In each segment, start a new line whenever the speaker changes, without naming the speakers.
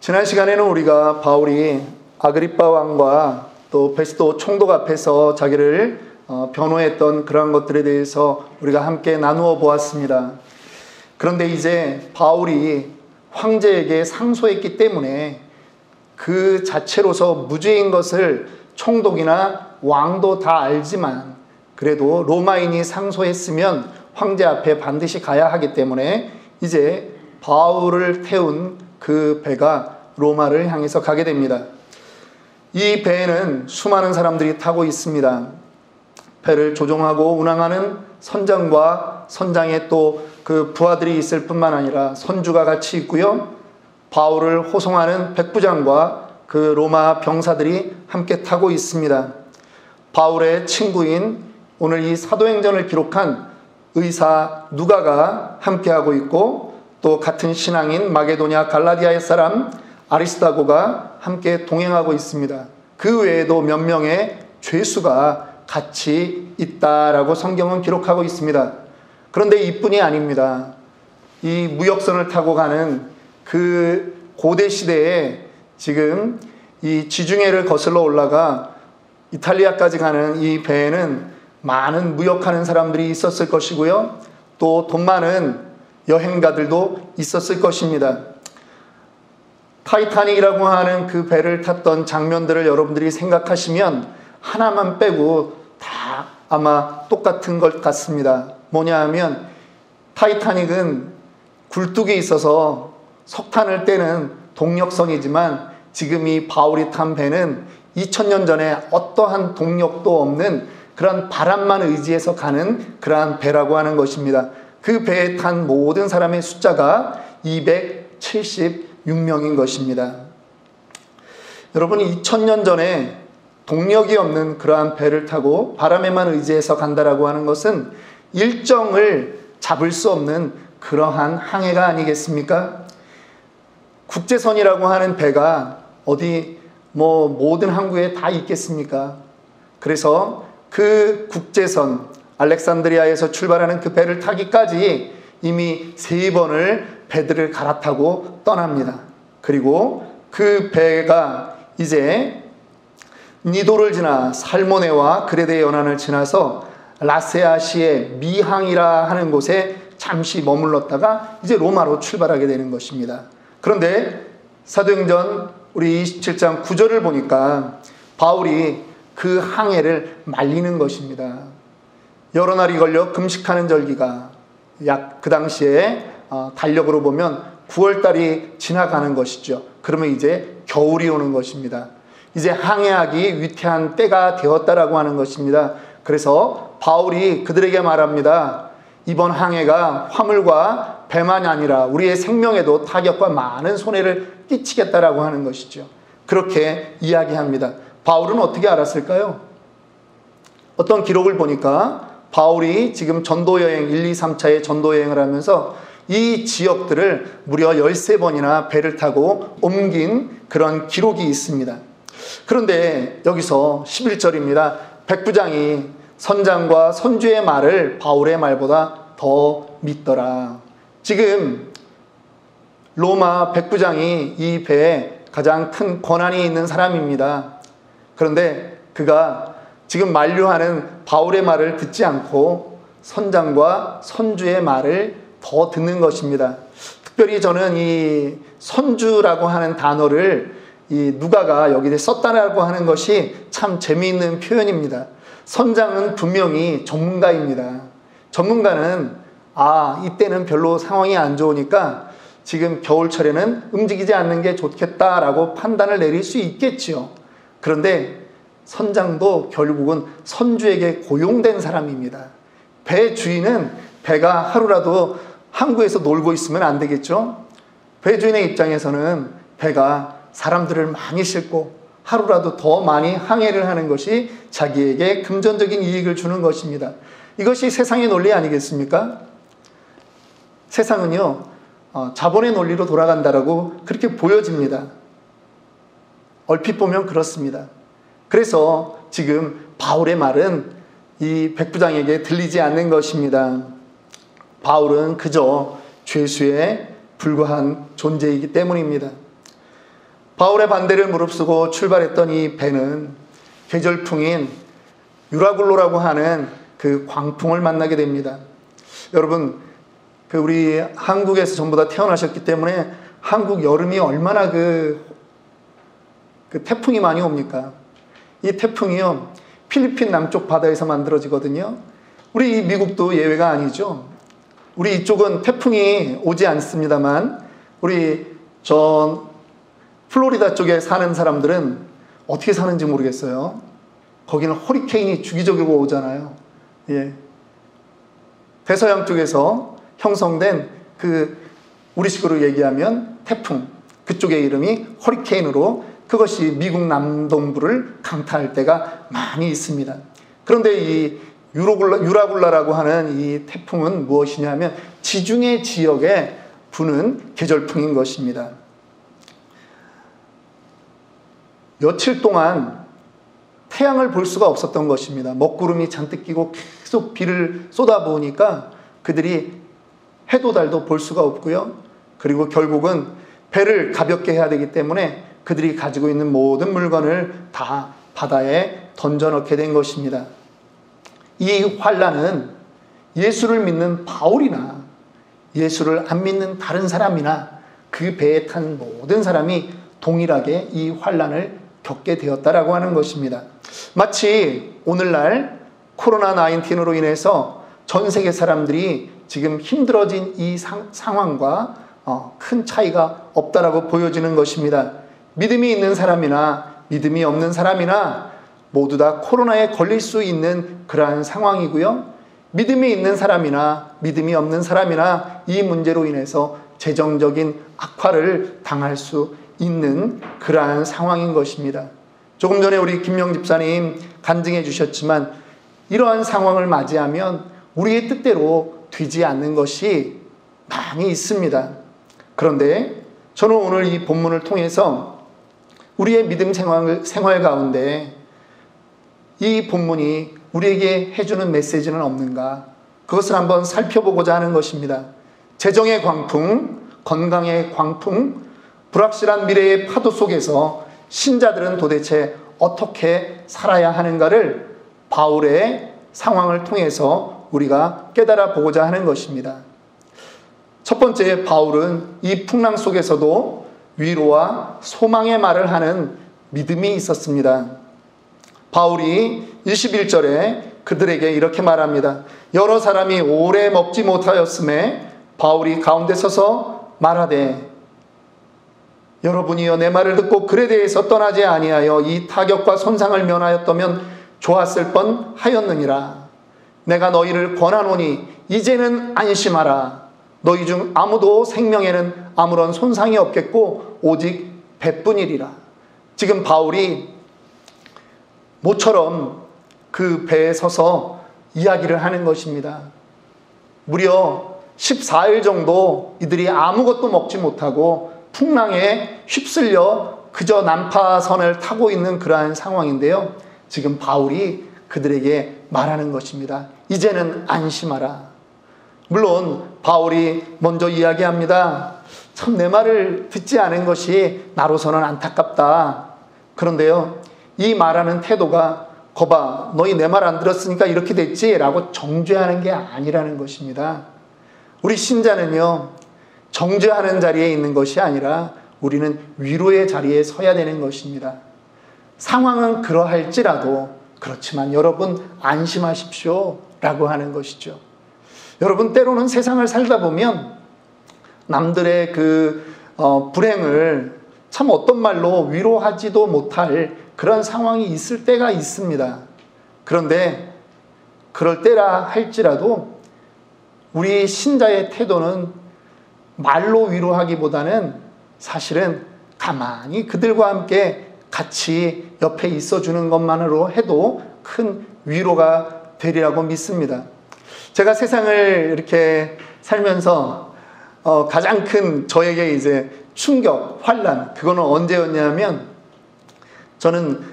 지난 시간에는 우리가 바울이 아그리빠 왕과 또 베스도 총독 앞에서 자기를 변호했던 그러한 것들에 대해서 우리가 함께 나누어 보았습니다. 그런데 이제 바울이 황제에게 상소했기 때문에 그 자체로서 무죄인 것을 총독이나 왕도 다 알지만 그래도 로마인이 상소했으면 황제 앞에 반드시 가야 하기 때문에 이제 바울을 태운 그 배가 로마를 향해서 가게 됩니다. 이 배에는 수많은 사람들이 타고 있습니다. 배를 조종하고 운항하는 선장과 선장의 또 그 부하들이 있을 뿐만 아니라 선주가 같이 있고요. 바울을 호송하는 백부장과 그 로마 병사들이 함께 타고 있습니다. 바울의 친구인 오늘 이 사도행전을 기록한 의사 누가가 함께하고 있고 또 같은 신앙인 마게도냐 갈라디아의 사람 아리스다고가 함께 동행하고 있습니다. 그 외에도 몇 명의 죄수가 같이 있다라고 성경은 기록하고 있습니다. 그런데 이뿐이 아닙니다. 이 무역선을 타고 가는 그 고대 시대에 지금 이 지중해를 거슬러 올라가 이탈리아까지 가는 이 배에는 많은 무역하는 사람들이 있었을 것이고요. 또 돈 많은 여행가들도 있었을 것입니다. 타이타닉이라고 하는 그 배를 탔던 장면들을 여러분들이 생각하시면 하나만 빼고 다 아마 똑같은 것 같습니다. 뭐냐 하면 타이타닉은 굴뚝이 있어서 석탄을 떼는 동력선이지만 지금 이 바울이 탄 배는 2000년 전에 어떠한 동력도 없는 그런 바람만 의지해서 가는 그러한 배라고 하는 것입니다. 그 배에 탄 모든 사람의 숫자가 276명인 것입니다. 여러분 2000년 전에 동력이 없는 그러한 배를 타고 바람에만 의지해서 간다라고 하는 것은 일정을 잡을 수 없는 그러한 항해가 아니겠습니까? 국제선이라고 하는 배가 어디 모든 항구에 다 있겠습니까? 그래서 그 국제선 알렉산드리아에서 출발하는 그 배를 타기까지 이미 3번을 배들을 갈아타고 떠납니다. 그리고 그 배가 이제 니도를 지나 살모네와 그레데 연안을 지나서 라세아시의 미항이라 하는 곳에 잠시 머물렀다가 이제 로마로 출발하게 되는 것입니다. 그런데 사도행전 우리 27장 9절을 보니까 바울이 그 항해를 말리는 것입니다. 여러 날이 걸려 금식하는 절기가 약 그 당시에 달력으로 보면 9월달이 지나가는 것이죠. 그러면 이제 겨울이 오는 것입니다. 이제 항해하기 위태한 때가 되었다라고 하는 것입니다. 그래서 바울이 그들에게 말합니다. 이번 항해가 화물과 배만이 아니라 우리의 생명에도 타격과 많은 손해를 끼치겠다라고 하는 것이죠. 그렇게 이야기합니다. 바울은 어떻게 알았을까요? 어떤 기록을 보니까 바울이 지금 전도여행 1, 2, 3차의 전도여행을 하면서 이 지역들을 무려 13번이나 배를 타고 옮긴 그런 기록이 있습니다. 그런데 여기서 11절입니다. 백부장이 선장과 선주의 말을 바울의 말보다 더 믿더라. 지금 로마 백부장이 이 배에 가장 큰 권한이 있는 사람입니다. 그런데 그가 지금 만류하는 바울의 말을 듣지 않고 선장과 선주의 말을 더 듣는 것입니다. 특별히 저는 이 선주라고 하는 단어를 이 누가가 여기에 썼다라고 하는 것이 참 재미있는 표현입니다. 선장은 분명히 전문가입니다. 전문가는 이때는 별로 상황이 안 좋으니까 지금 겨울철에는 움직이지 않는 게 좋겠다라고 판단을 내릴 수 있겠지요. 그런데 선장도 결국은 선주에게 고용된 사람입니다. 배 주인은 배가 하루라도 항구에서 놀고 있으면 안 되겠죠. 배 주인의 입장에서는 배가 사람들을 많이 싣고 하루라도 더 많이 항해를 하는 것이 자기에게 금전적인 이익을 주는 것입니다. 이것이 세상의 논리 아니겠습니까? 세상은요, 자본의 논리로 돌아간다라고 그렇게 보여집니다. 얼핏 보면 그렇습니다. 그래서 지금 바울의 말은 이 백부장에게 들리지 않는 것입니다. 바울은 그저 죄수에 불과한 존재이기 때문입니다. 바울의 반대를 무릅쓰고 출발했던 이 배는 계절풍인 유라굴로라고 하는 그 광풍을 만나게 됩니다. 여러분, 우리 한국에서 전부 다 태어나셨기 때문에 한국 여름이 얼마나 그 태풍이 많이 옵니까? 이 태풍이요, 필리핀 남쪽 바다에서 만들어지거든요. 우리 미국도 예외가 아니죠. 우리 이쪽은 태풍이 오지 않습니다만, 우리 플로리다 쪽에 사는 사람들은 어떻게 사는지 모르겠어요. 거기는 허리케인이 주기적으로 오잖아요. 예. 대서양 쪽에서 형성된 우리식으로 얘기하면 태풍, 그쪽의 이름이 허리케인으로, 그것이 미국 남동부를 강타할 때가 많이 있습니다. 그런데 이 유라굴라라고 하는 이 태풍은 무엇이냐면 지중해 지역에 부는 계절풍인 것입니다. 며칠 동안 태양을 볼 수가 없었던 것입니다. 먹구름이 잔뜩 끼고 계속 비를 쏟아부으니까 그들이 해도 달도 볼 수가 없고요. 그리고 결국은 배를 가볍게 해야 되기 때문에 그들이 가지고 있는 모든 물건을 다 바다에 던져넣게 된 것입니다. 이 환난은 예수를 믿는 바울이나 예수를 안 믿는 다른 사람이나 그 배에 탄 모든 사람이 동일하게 이 환난을 겪게 되었다라고 하는 것입니다. 마치 오늘날 코로나19로 인해서 전 세계 사람들이 지금 힘들어진 이 상황과 큰 차이가 없다라고 보여지는 것입니다. 믿음이 있는 사람이나 믿음이 없는 사람이나 모두 다 코로나에 걸릴 수 있는 그러한 상황이고요. 믿음이 있는 사람이나 믿음이 없는 사람이나 이 문제로 인해서 재정적인 악화를 당할 수 있는 그러한 상황인 것입니다. 조금 전에 우리 김명 집사님 간증해 주셨지만 이러한 상황을 맞이하면 우리의 뜻대로 되지 않는 것이 많이 있습니다. 그런데 저는 오늘 이 본문을 통해서 우리의 믿음 생활 가운데 이 본문이 우리에게 해주는 메시지는 없는가? 그것을 한번 살펴보고자 하는 것입니다. 재정의 광풍, 건강의 광풍, 불확실한 미래의 파도 속에서 신자들은 도대체 어떻게 살아야 하는가를 바울의 상황을 통해서 우리가 깨달아 보고자 하는 것입니다. 첫 번째, 바울은 이 풍랑 속에서도 위로와 소망의 말을 하는 믿음이 있었습니다. 바울이 21절에 그들에게 이렇게 말합니다. 여러 사람이 오래 먹지 못하였음에 바울이 가운데 서서 말하되 여러분이여 내 말을 듣고 글에 대해서 떠나지 아니하여 이 타격과 손상을 면하였다면 좋았을 뻔하였느니라. 내가 너희를 권하노니 이제는 안심하라. 너희 중 아무도 생명에는 아무런 손상이 없겠고 오직 배뿐이리라. 지금 바울이 모처럼 그 배에 서서 이야기를 하는 것입니다. 무려 14일 정도 이들이 아무것도 먹지 못하고 풍랑에 휩쓸려 그저 난파선을 타고 있는 그러한 상황인데요. 지금 바울이 그들에게 말하는 것입니다. 이제는 안심하라. 물론 바울이 먼저 이야기합니다. 참 내 말을 듣지 않은 것이 나로서는 안타깝다. 그런데요, 이 말하는 태도가 거봐 너희 내 말 안 들었으니까 이렇게 됐지 라고 정죄하는 게 아니라는 것입니다. 우리 신자는요, 정죄하는 자리에 있는 것이 아니라 우리는 위로의 자리에 서야 되는 것입니다. 상황은 그러할지라도 그렇지만 여러분 안심하십시오 라고 하는 것이죠. 여러분, 때로는 세상을 살다 보면 남들의 불행을 참 어떤 말로 위로하지도 못할 그런 상황이 있을 때가 있습니다. 그런데 그럴 때라 할지라도 우리 신자의 태도는 말로 위로하기보다는 사실은 가만히 그들과 함께 같이 옆에 있어주는 것만으로 해도 큰 위로가 되리라고 믿습니다. 제가 세상을 이렇게 살면서 가장 큰 저에게 이제 충격, 환난, 그거는 언제였냐면 저는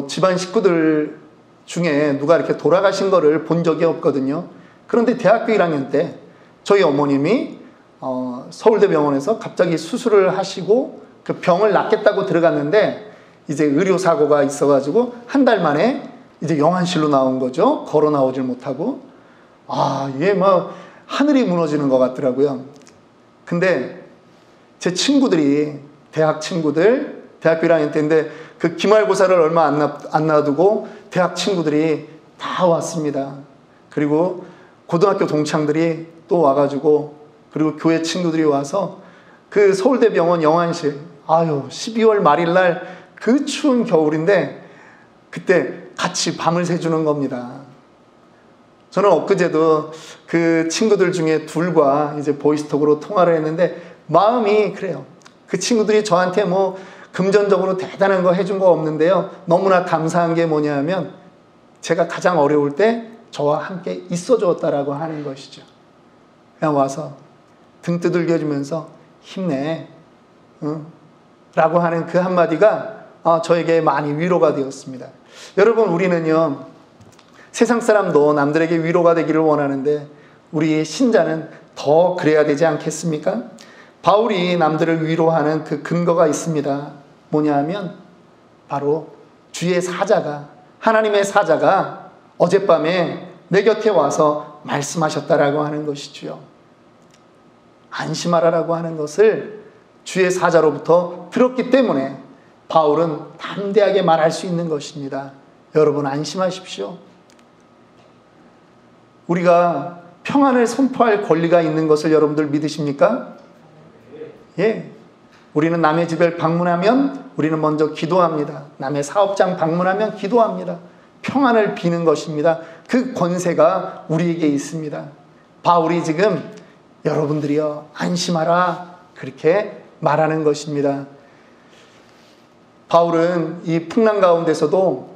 집안 식구들 중에 누가 이렇게 돌아가신 거를 본 적이 없거든요. 그런데 대학교 1학년 때 저희 어머님이 서울대병원에서 갑자기 수술을 하시고 그 병을 낫겠다고 들어갔는데 이제 의료사고가 있어가지고 한 달 만에 이제 영안실로 나온 거죠. 걸어 나오질 못하고. 이게 뭐 하늘이 무너지는 것 같더라고요. 근데 제 친구들이, 대학 친구들, 대학교 1학년 때인데 그 기말고사를 얼마 안 놔두고 대학 친구들이 다 왔습니다. 그리고 고등학교 동창들이 또 와가지고, 그리고 교회 친구들이 와서 그 서울대병원 영안실, 12월 말일 날 그 추운 겨울인데 그때 같이 밤을 새주는 겁니다. 저는 엊그제도 그 친구들 중에 둘과 이제 보이스톡으로 통화를 했는데 마음이 그래요. 그 친구들이 저한테 뭐 금전적으로 대단한 거 해준 거 없는데요. 너무나 감사한 게 뭐냐면 제가 가장 어려울 때 저와 함께 있어 주었다라고 하는 것이죠. 그냥 와서 등 두들겨 주면서 힘내, 라고 하는 그 한마디가 저에게 많이 위로가 되었습니다. 여러분, 우리는요, 세상 사람도 남들에게 위로가 되기를 원하는데 우리 신자는 더 그래야 되지 않겠습니까? 바울이 남들을 위로하는 그 근거가 있습니다. 뭐냐 하면 바로 주의 사자가, 하나님의 사자가 어젯밤에 내 곁에 와서 말씀하셨다라고 하는 것이지요. 안심하라라고 하는 것을 주의 사자로부터 들었기 때문에 바울은 담대하게 말할 수 있는 것입니다. 여러분, 안심하십시오. 우리가 평안을 선포할 권리가 있는 것을 여러분들 믿으십니까? 예. 우리는 남의 집을 방문하면 우리는 먼저 기도합니다. 남의 사업장 방문하면 기도합니다. 평안을 비는 것입니다. 그 권세가 우리에게 있습니다. 바울이 지금 여러분들이여 안심하라, 그렇게 말하는 것입니다. 바울은 이 풍랑 가운데서도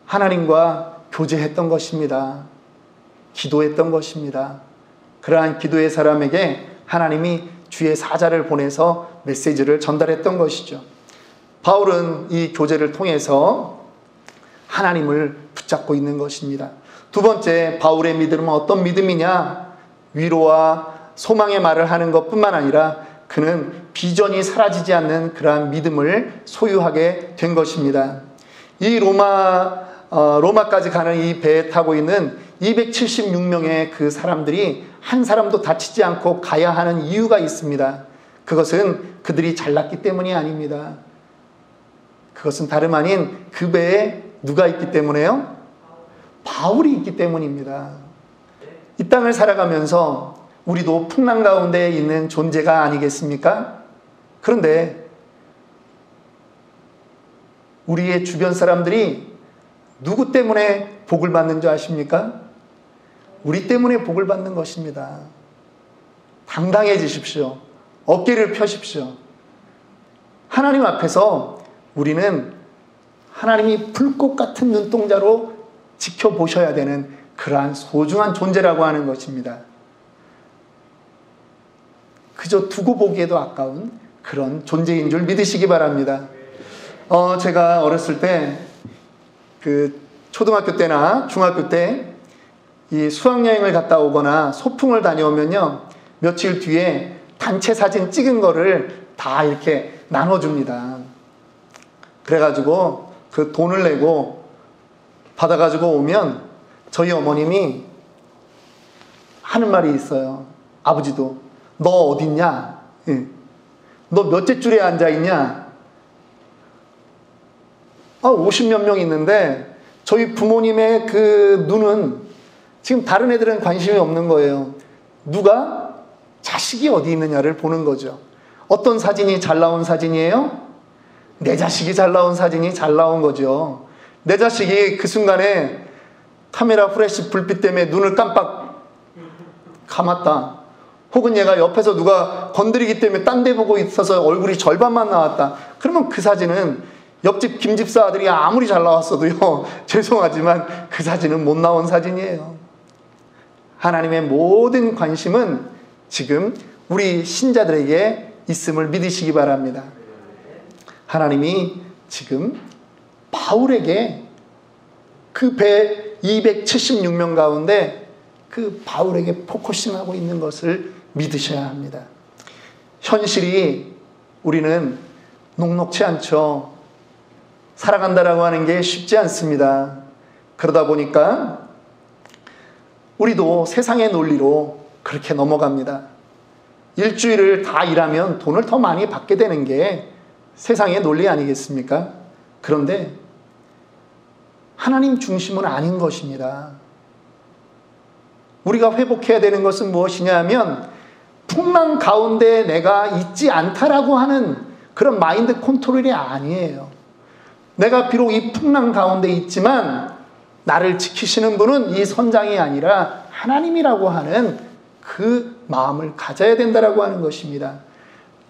하나님과 교제했던 것입니다. 기도했던 것입니다. 그러한 기도의 사람에게 하나님이 주의 사자를 보내서 메시지를 전달했던 것이죠. 바울은 이 교제를 통해서 하나님을 붙잡고 있는 것입니다. 두 번째, 바울의 믿음은 어떤 믿음이냐? 위로와 소망의 말을 하는 것뿐만 아니라 그는 비전이 사라지지 않는 그러한 믿음을 소유하게 된 것입니다. 이 로마까지 가는 이 배에 타고 있는 276명의 그 사람들이 한 사람도 다치지 않고 가야 하는 이유가 있습니다. 그것은 그들이 잘났기 때문이 아닙니다. 그것은 다름 아닌 그 배에 누가 있기 때문에요? 바울이 있기 때문입니다. 이 땅을 살아가면서 우리도 풍랑 가운데 있는 존재가 아니겠습니까? 그런데 우리의 주변 사람들이 누구 때문에 복을 받는 줄 아십니까? 우리 때문에 복을 받는 것입니다. 당당해지십시오. 어깨를 펴십시오. 하나님 앞에서 우리는 하나님이 불꽃 같은 눈동자로 지켜보셔야 되는 그러한 소중한 존재라고 하는 것입니다. 그저 두고 보기에도 아까운 그런 존재인 줄 믿으시기 바랍니다. 제가 어렸을 때 그 초등학교 때나 중학교 때 이 수학여행을 갔다 오거나 소풍을 다녀오면요, 며칠 뒤에 단체 사진 찍은 거를 다 이렇게 나눠줍니다. 그래가지고 그 돈을 내고 받아가지고 오면 저희 어머님이 하는 말이 있어요. 아버지도 너 어딨냐? 너 몇째 줄에 앉아있냐? 50몇 명 있는데 저희 부모님의 그 눈은 지금 다른 애들은 관심이 없는 거예요. 누가 자식이 어디 있느냐를 보는 거죠. 어떤 사진이 잘 나온 사진이에요? 내 자식이 잘 나온 사진이 잘 나온 거죠. 내 자식이 그 순간에 카메라 프레시 불빛 때문에 눈을 깜빡 감았다. 혹은 얘가 옆에서 누가 건드리기 때문에 딴 데 보고 있어서 얼굴이 절반만 나왔다. 그러면 그 사진은 옆집 김집사 아들이 아무리 잘 나왔어도요, 죄송하지만 그 사진은 못 나온 사진이에요. 하나님의 모든 관심은 지금 우리 신자들에게 있음을 믿으시기 바랍니다. 하나님이 지금 바울에게 그 배 276명 가운데 그 바울에게 포커싱하고 있는 것을 믿으셔야 합니다. 현실이 우리는 녹록치 않죠. 살아간다라고 하는 게 쉽지 않습니다. 그러다 보니까 우리도 세상의 논리로 그렇게 넘어갑니다. 일주일을 다 일하면 돈을 더 많이 받게 되는 게 세상의 논리 아니겠습니까? 그런데 하나님 중심은 아닌 것입니다. 우리가 회복해야 되는 것은 무엇이냐 하면 풍랑 가운데 내가 있지 않다라고 하는 그런 마인드 컨트롤이 아니에요. 내가 비록 이 풍랑 가운데 있지만 나를 지키시는 분은 이 선장이 아니라 하나님이라고 하는 그 마음을 가져야 된다라고 하는 것입니다.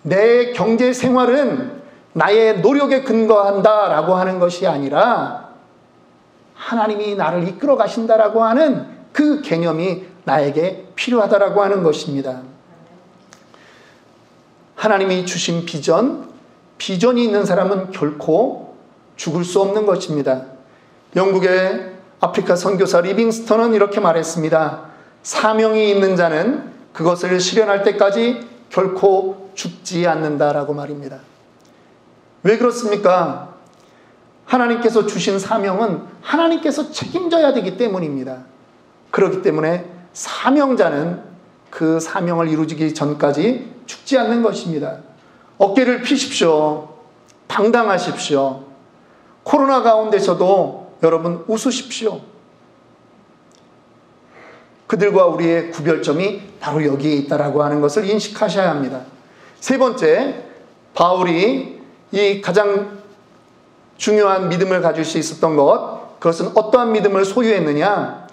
내 경제 생활은 나의 노력에 근거한다라고 하는 것이 아니라 하나님이 나를 이끌어 가신다라고 하는 그 개념이 나에게 필요하다라고 하는 것입니다. 하나님이 주신 비전이 있는 사람은 결코 죽을 수 없는 것입니다. 영국의 아프리카 선교사 리빙스턴은 이렇게 말했습니다. 사명이 있는 자는 그것을 실현할 때까지 결코 죽지 않는다라고 말입니다. 왜 그렇습니까? 하나님께서 주신 사명은 하나님께서 책임져야 되기 때문입니다. 그렇기 때문에 사명자는 그 사명을 이루기 전까지 죽지 않는 것입니다. 어깨를 피십시오. 당당하십시오. 코로나 가운데서도 여러분 웃으십시오. 그들과 우리의 구별점이 바로 여기에 있다라고 하는 것을 인식하셔야 합니다. 세 번째, 바울이 이 가장 중요한 믿음을 가질 수 있었던 것, 그것은 어떠한 믿음을 소유했느냐?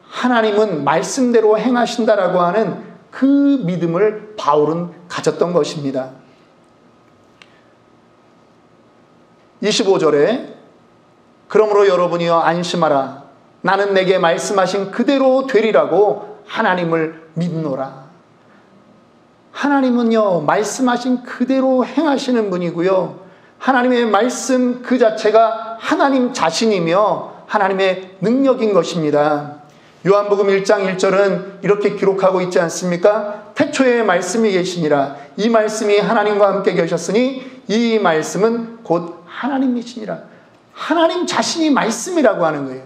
하나님은 말씀대로 행하신다라고 하는 그 믿음을 바울은 가졌던 것입니다. 25절에 그러므로 여러분이여 안심하라. 나는 내게 말씀하신 그대로 되리라고 하나님을 믿노라. 하나님은요, 말씀하신 그대로 행하시는 분이고요. 하나님의 말씀 그 자체가 하나님 자신이며 하나님의 능력인 것입니다. 요한복음 1장 1절은 이렇게 기록하고 있지 않습니까? 태초에 말씀이 계시니라. 이 말씀이 하나님과 함께 계셨으니 이 말씀은 곧 하나님이시니라. 하나님 자신이 말씀이라고 하는 거예요.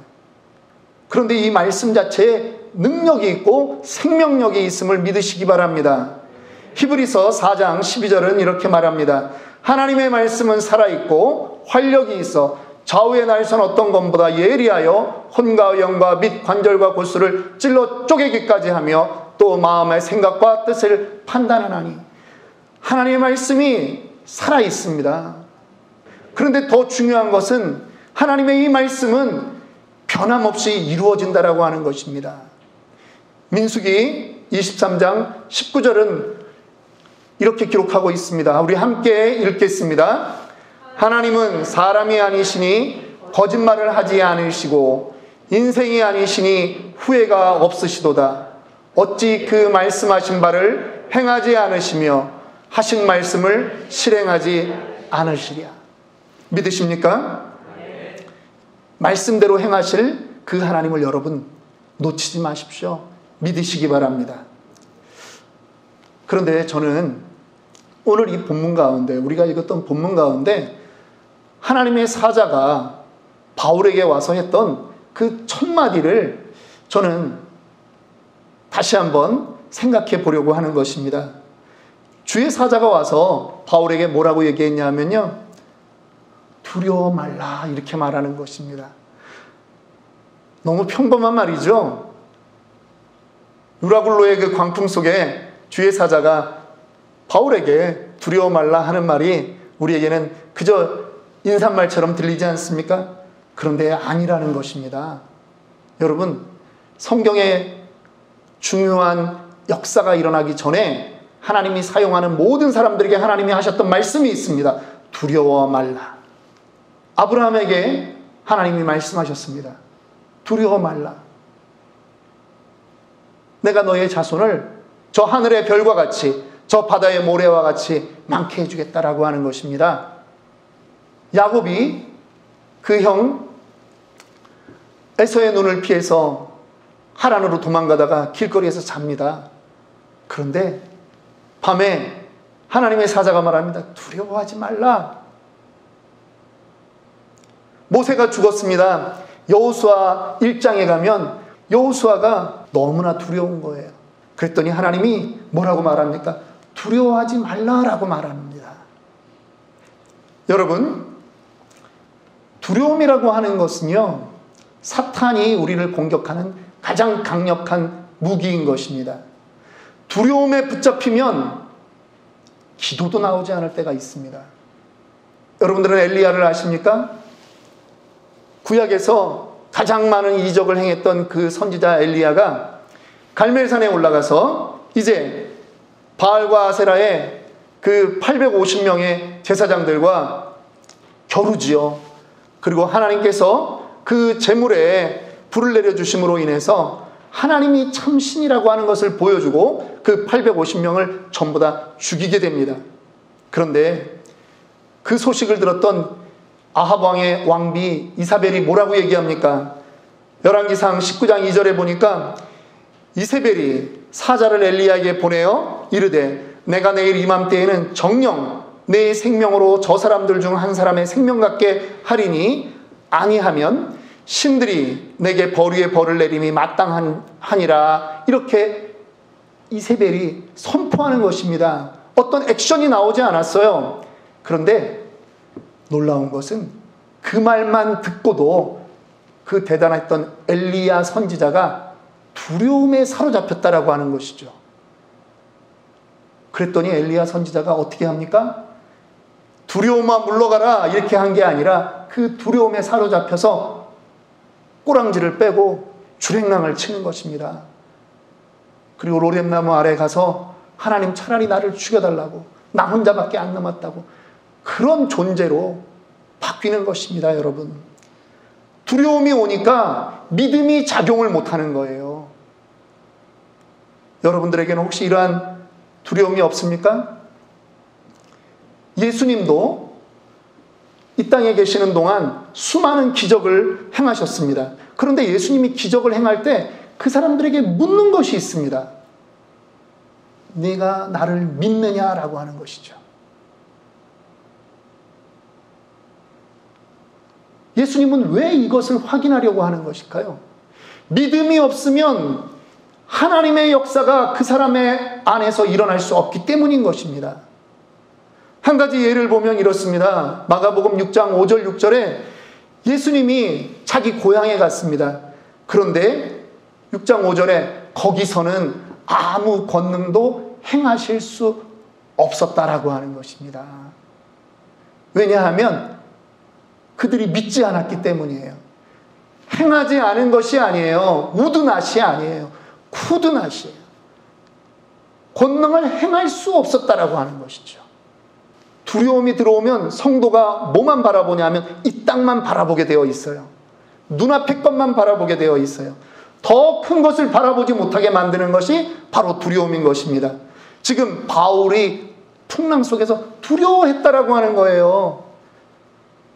그런데 이 말씀 자체에 능력이 있고 생명력이 있음을 믿으시기 바랍니다. 히브리서 4장 12절은 이렇게 말합니다. 하나님의 말씀은 살아있고 활력이 있어 좌우의 날선 어떤 검보다 예리하여 혼과 영과 및 관절과 골수를 찔러 쪼개기까지 하며 또 마음의 생각과 뜻을 판단하나니. 하나님의 말씀이 살아있습니다. 그런데 더 중요한 것은 하나님의 이 말씀은 변함없이 이루어진다라고 하는 것입니다. 민수기 23장 19절은 이렇게 기록하고 있습니다. 우리 함께 읽겠습니다. 하나님은 사람이 아니시니 거짓말을 하지 않으시고 인생이 아니시니 후회가 없으시도다. 어찌 그 말씀하신 바를 행하지 않으시며 하신 말씀을 실행하지 않으시랴. 믿으십니까? 말씀대로 행하실 그 하나님을 여러분 놓치지 마십시오. 믿으시기 바랍니다. 그런데 저는 오늘 이 본문 가운데, 우리가 읽었던 본문 가운데 하나님의 사자가 바울에게 와서 했던 그 첫 마디를 저는 다시 한번 생각해 보려고 하는 것입니다. 주의 사자가 와서 바울에게 뭐라고 얘기했냐면요, 두려워 말라, 이렇게 말하는 것입니다. 너무 평범한 말이죠. 유라굴로의 그 광풍 속에 주의 사자가 바울에게 두려워 말라 하는 말이 우리에게는 그저 인사말처럼 들리지 않습니까? 그런데 아니라는 것입니다. 여러분, 성경에 중요한 역사가 일어나기 전에 하나님이 사용하는 모든 사람들에게 하나님이 하셨던 말씀이 있습니다. 두려워 말라. 아브라함에게 하나님이 말씀하셨습니다. 두려워 말라. 내가 너의 자손을 저 하늘의 별과 같이, 저 바다의 모래와 같이 많게 해주겠다라고 하는 것입니다. 야곱이 그 형 에서의 눈을 피해서 하란으로 도망가다가 길거리에서 잡니다. 그런데 밤에 하나님의 사자가 말합니다. 두려워하지 말라. 모세가 죽었습니다. 여호수아 1장에 가면 여호수아가 너무나 두려운 거예요. 그랬더니 하나님이 뭐라고 말합니까? 두려워하지 말라라고 말합니다. 여러분, 두려움이라고 하는 것은요, 사탄이 우리를 공격하는 가장 강력한 무기인 것입니다. 두려움에 붙잡히면 기도도 나오지 않을 때가 있습니다. 여러분들은 엘리야를 아십니까? 구약에서 가장 많은 이적을 행했던 그 선지자 엘리야가 갈멜산에 올라가서 이제 바알과 아세라의 그 850명의 제사장들과 겨루지요. 그리고 하나님께서 그 제물에 불을 내려주심으로 인해서 하나님이 참 신이라고 하는 것을 보여주고 그 850명을 전부 다 죽이게 됩니다. 그런데 그 소식을 들었던 아합 왕의 왕비 이사벨이 뭐라고 얘기합니까? 열왕기상 19장 2절에 보니까 이세벨이 사자를 엘리야에게 보내어 이르되 내가 내일 이맘때에는 정녕 내 생명으로 저 사람들 중 한 사람의 생명 같게 하리니 아니하면 신들이 내게 벌 위에 벌을 내림이 마땅하니라. 이렇게 이세벨이 선포하는 것입니다. 어떤 액션이 나오지 않았어요. 그런데 놀라운 것은 그 말만 듣고도 그 대단했던 엘리야 선지자가 두려움에 사로잡혔다라고 하는 것이죠. 그랬더니 엘리야 선지자가 어떻게 합니까? 두려움아 물러가라 이렇게 한 게 아니라 그 두려움에 사로잡혀서 꼬랑지를 빼고 주랭랑을 치는 것입니다. 그리고 로뎀나무 아래 가서 하나님 차라리 나를 죽여달라고, 나 혼자밖에 안 남았다고, 그런 존재로 바뀌는 것입니다. 여러분, 두려움이 오니까 믿음이 작용을 못하는 거예요. 여러분들에게는 혹시 이러한 두려움이 없습니까? 예수님도 이 땅에 계시는 동안 수많은 기적을 행하셨습니다. 그런데 예수님이 기적을 행할 때 그 사람들에게 묻는 것이 있습니다. 네가 나를 믿느냐라고 하는 것이죠. 예수님은 왜 이것을 확인하려고 하는 것일까요? 믿음이 없으면 하나님의 역사가 그 사람의 안에서 일어날 수 없기 때문인 것입니다. 한 가지 예를 보면 이렇습니다. 마가복음 6장 5절 6절에 예수님이 자기 고향에 갔습니다. 그런데 6장 5절에 거기서는 아무 권능도 행하실 수 없었다라고 하는 것입니다. 왜냐하면 그들이 믿지 않았기 때문이에요. 행하지 않은 것이 아니에요. 우드낫이 아니에요. 쿠드낫이에요. 권능을 행할 수 없었다라고 하는 것이죠. 두려움이 들어오면 성도가 뭐만 바라보냐면 이 땅만 바라보게 되어 있어요. 눈앞의 것만 바라보게 되어 있어요. 더 큰 것을 바라보지 못하게 만드는 것이 바로 두려움인 것입니다. 지금 바울이 풍랑 속에서 두려워했다라고 하는 거예요.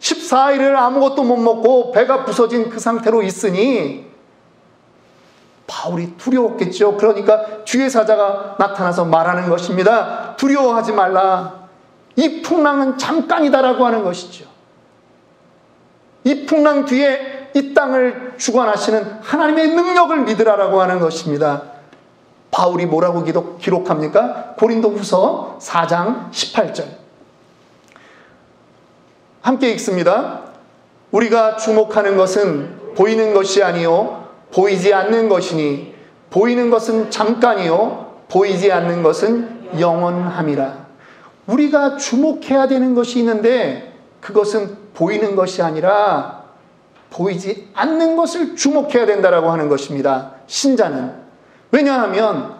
14일을 아무것도 못 먹고 배가 부서진 그 상태로 있으니 바울이 두려웠겠죠. 그러니까 주의 사자가 나타나서 말하는 것입니다. 두려워하지 말라. 이 풍랑은 잠깐이다라고 하는 것이죠. 이 풍랑 뒤에 이 땅을 주관하시는 하나님의 능력을 믿으라라고 하는 것입니다. 바울이 뭐라고 기록합니까? 고린도후서 4장 18절. 함께 읽습니다. 우리가 주목하는 것은 보이는 것이 아니요 보이지 않는 것이니 보이는 것은 잠깐이요 보이지 않는 것은 영원함이라. 우리가 주목해야 되는 것이 있는데 그것은 보이는 것이 아니라 보이지 않는 것을 주목해야 된다라고 하는 것입니다. 신자는. 왜냐하면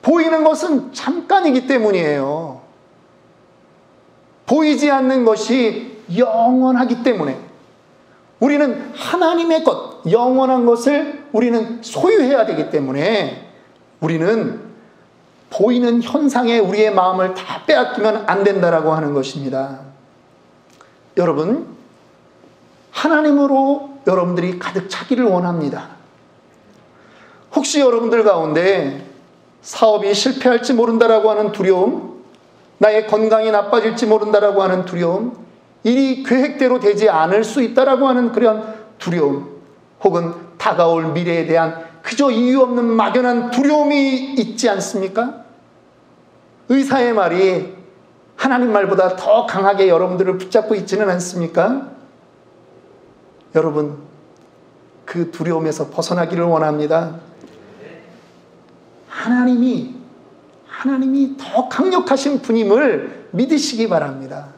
보이는 것은 잠깐이기 때문이에요. 보이지 않는 것이 영원하기 때문에 우리는 하나님의 것, 영원한 것을 우리는 소유해야 되기 때문에 우리는 보이는 현상에 우리의 마음을 다 빼앗기면 안 된다라고 하는 것입니다. 여러분, 하나님으로 여러분들이 가득 차기를 원합니다. 혹시 여러분들 가운데 사업이 실패할지 모른다라고 하는 두려움, 나의 건강이 나빠질지 모른다라고 하는 두려움, 일이 계획대로 되지 않을 수 있다라고 하는 그런 두려움, 혹은 다가올 미래에 대한 그저 이유 없는 막연한 두려움이 있지 않습니까? 의사의 말이 하나님 말보다 더 강하게 여러분들을 붙잡고 있지는 않습니까? 여러분, 그 두려움에서 벗어나기를 원합니다. 하나님이 더 강력하신 분임을 믿으시기 바랍니다.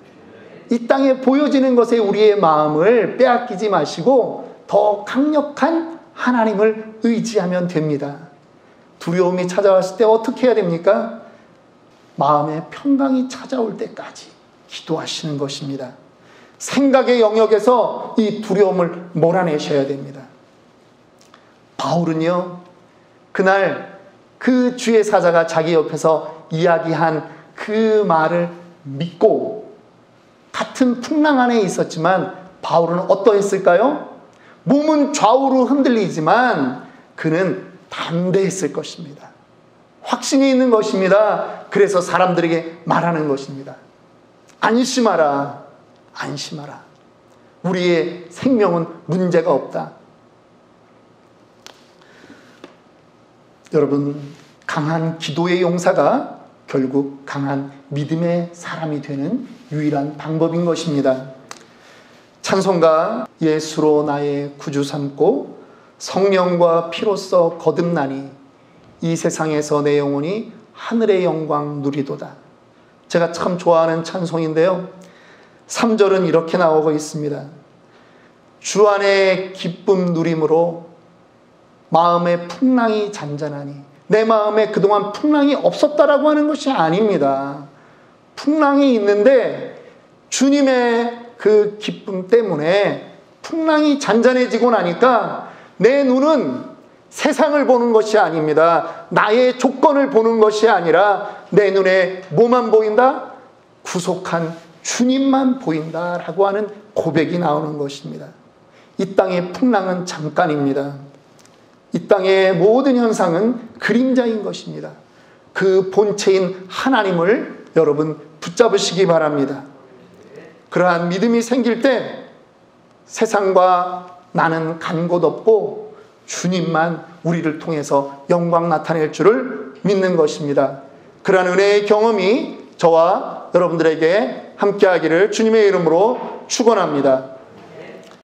이 땅에 보여지는 것에 우리의 마음을 빼앗기지 마시고 더 강력한 하나님을 의지하면 됩니다. 두려움이 찾아왔을 때 어떻게 해야 됩니까? 마음의 평강이 찾아올 때까지 기도하시는 것입니다. 생각의 영역에서 이 두려움을 몰아내셔야 됩니다. 바울은요, 그날 그 주의 사자가 자기 옆에서 이야기한 그 말을 믿고 같은 풍랑 안에 있었지만 바울은 어떠했을까요? 몸은 좌우로 흔들리지만 그는 담대했을 것입니다. 확신이 있는 것입니다. 그래서 사람들에게 말하는 것입니다. 안심하라, 안심하라. 우리의 생명은 문제가 없다. 여러분, 강한 기도의 용사가 결국 강한 믿음의 사람이 되는 유일한 방법인 것입니다. 찬송가 예수로 나의 구주 삼고 성령과 피로써 거듭나니 이 세상에서 내 영혼이 하늘의 영광 누리도다. 제가 참 좋아하는 찬송인데요. 3절은 이렇게 나오고 있습니다. 주 안에 기쁨 누림으로 마음의 풍랑이 잔잔하니. 내 마음에 그동안 풍랑이 없었다라고 하는 것이 아닙니다. 풍랑이 있는데 주님의 그 기쁨 때문에 풍랑이 잔잔해지고 나니까 내 눈은 세상을 보는 것이 아닙니다. 나의 조건을 보는 것이 아니라 내 눈에 뭐만 보인다? 구속한 주님만 보인다라고 하는 고백이 나오는 것입니다. 이 땅의 풍랑은 잠깐입니다. 이 땅의 모든 현상은 그림자인 것입니다. 그 본체인 하나님을 여러분 붙잡으시기 바랍니다. 그러한 믿음이 생길 때 세상과 나는 간 곳 없고 주님만 우리를 통해서 영광 나타낼 줄을 믿는 것입니다. 그러한 은혜의 경험이 저와 여러분들에게 함께하기를 주님의 이름으로 축원합니다.